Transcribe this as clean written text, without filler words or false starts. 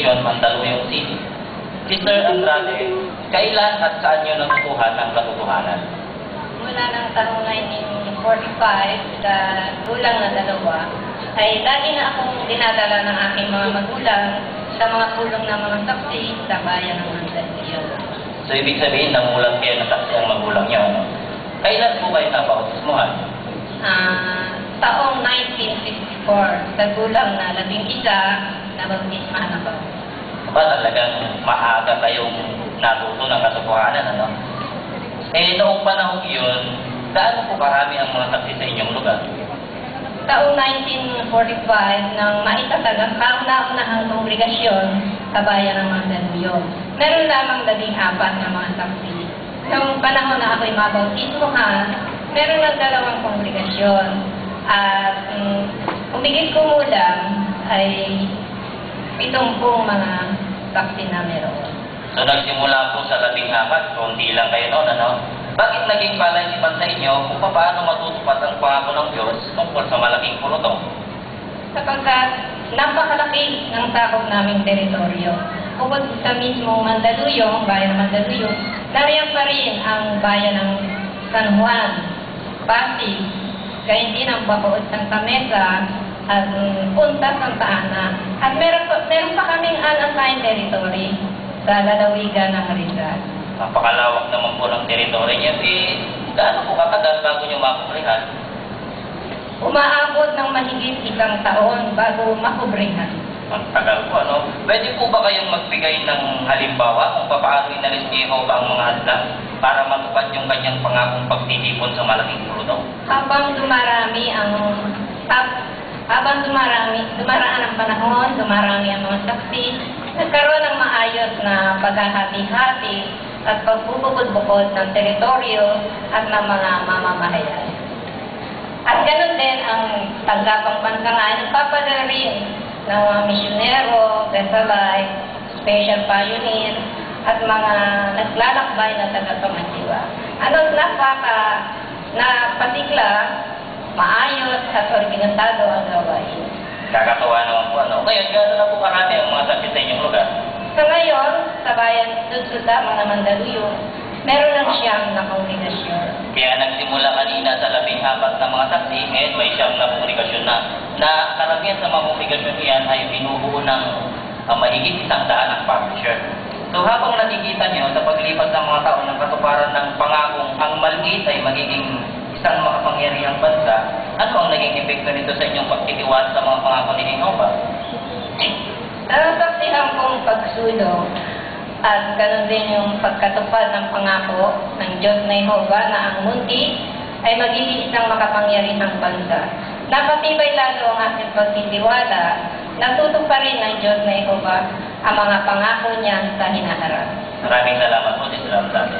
Mandaluyong City. Sister Andrade, kailan at saan niyo natutuhan ng katotohanan? Mula ng taong 1945, sa gulang na dalawa, ay lagi na akong dinadala ng aking mga magulang sa mga pulong ng mga saksi sa bayan ng Mandaluyong. So, ibig sabihin, namulat kayo na saksi ang magulang niyo, ano? Kailan po kayo nabautismuhan? Taong 1954, sa gulang na 11, nabautismahan ako. Ba talagang maaga kayong natuto ng katotohanan, ano? Eh, noong panahon yun, gaano po karami ang mga saksi sa inyong lugar? Taong 1945, nang maitatag ang kauna-unahang kongregasyon sa bayan ng Mandaluyong, meron lamang 14 na mga saksi. Noong panahon na ako'y mabautismuhan, meron ng 2 kongregasyon. At humigit kumulang ay 70 mga saksi na meron. So, nagsimula po sa 14, kundi lang kayo noon, ano? Bakit naging palaisipan sa inyo kung paano matutupad ang pangako ng Diyos tungkol sa malaking purutong? Sapagkat napakalaki ng sakop naming teritoryo. Bukod sa mismong Mandaluyong, bayan ng Mandaluyong, nariyan pa rin ang bayan ng San Juan, Pasig, kaya hindi ng Bacood, Santa Mesa, at Punta, Santa Ana. At meron pa kaming unassigned territory sa lalawigan ng Rizal. Napakalawak naman po ng teritoryo niya. Eh, gaano po katagal bago niyo makubrihan? Umaabot ng mahigit 1 taon bago makubrihan. Ang tagal po, ano? Pwede po ba kayong magbigay ng halimbawa kung paano inalis ni Jehovah ang mga hadlang para matupad yung kanyang pangakong pagtitipon sa malaking purutong? Habang dumaraan ang panahon, dumarami ang mga saksi, nagkaroon ng maayos na paghahati-hati at pagbubukod-bukod ng teritoryo at ng mga mamamahayan. At ganoon din ang tanggapang pantangan, nagpapadala rin ng mga misyonero, Vesalite, special pioneer, at mga naglalakbay na taga-pamasiwa. Na patikla, maayos at organizado ang gawain. Kakatawa naman po, ano? Ngayon, gano'n na po karami ang mga saksi sa inyong lugar? Sa ngayon, sa bayan Dudsuda, mga Mandaluyong, meron ng 9 na kongregasyon. Kaya nagsimula kanina sa 14 na mga saksi, ngayon may 9 na kongregasyon na karamihan sa mga kongregasyon iyan ay binubuo ng mahigit 100 ang publisher. So habang nakikita nyo sa paglipas ng mga taon ng katuparan ng pangakong ang maliit ay magiging isang makapangyarihang bansa, ano ang naging epekto nito sa inyong pagtitiwala sa mga pangako ni Jehovah? Nasaksihan kong pagsulong at ganoon din yung pagkatupad ng pangako ng Diyos na Jehovah na ang mundi ay magiging isang makapangyarihang bansa. Napatibay lalo ang aking pagtitiwala na tutuparin ng Diyos na Jehovah ang mga pangako niya sa hinaharap. Maraming salamat po, Sister Andrade.